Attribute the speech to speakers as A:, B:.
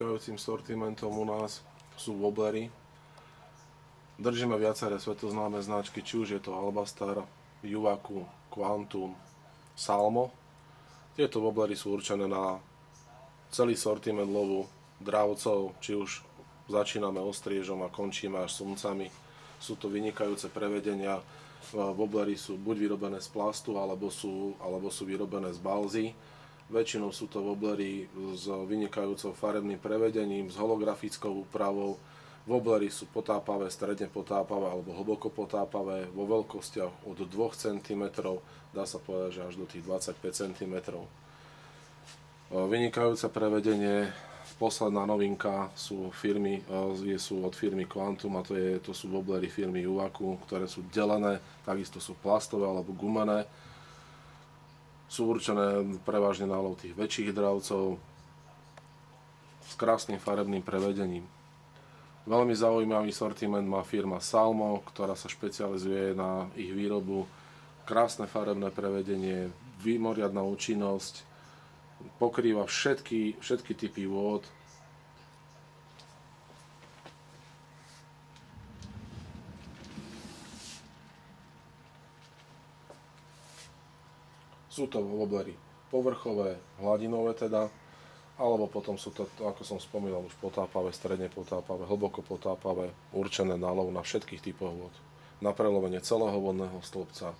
A: Vynikajúcim sortimentom u nás sú wobblery. Držíme viaceré svetoznáme značky, či už je to Albastar, Juvaku, Quantum, Salmo. Tieto wobblery sú určené na celý sortiment lovu dravcov, či už začíname ostriežom a končíme až sumcami. Sú to vynikajúce prevedenia. Wobblery sú buď vyrobené z plastu, alebo sú vyrobené z balzy. Väčšinou sú to wobblery s vynikajúcou farebným prevedením, s holografickou úpravou. Wobblery sú potápavé, stredne potápavé alebo hlboko potápavé vo veľkostiach od 2 cm, dá sa povedať, že až do tých 25 cm. Vynikajúce prevedenie, posledná novinka sú od firmy Quantum, a to sú wobblery firmy Juvaku, ktoré sú delené, takisto sú plastové alebo gumené. Sú určené prevažne na lov tých väčších dravcov s krásnym farebným prevedením. Veľmi zaujímavý sortiment má firma Salmo, ktorá sa špecializuje na ich výrobu. Krásne farebné prevedenie, mimoriadna účinnosť, pokrýva všetky typy vôd. Sú to wobblery povrchové, hladinové teda, alebo potom sú to, ako som spomínal, už potápavé, stredne potápavé, hlboko potápavé, určené na lov na všetkých typoch vôd. Na prelovenie celého vodného stĺpca,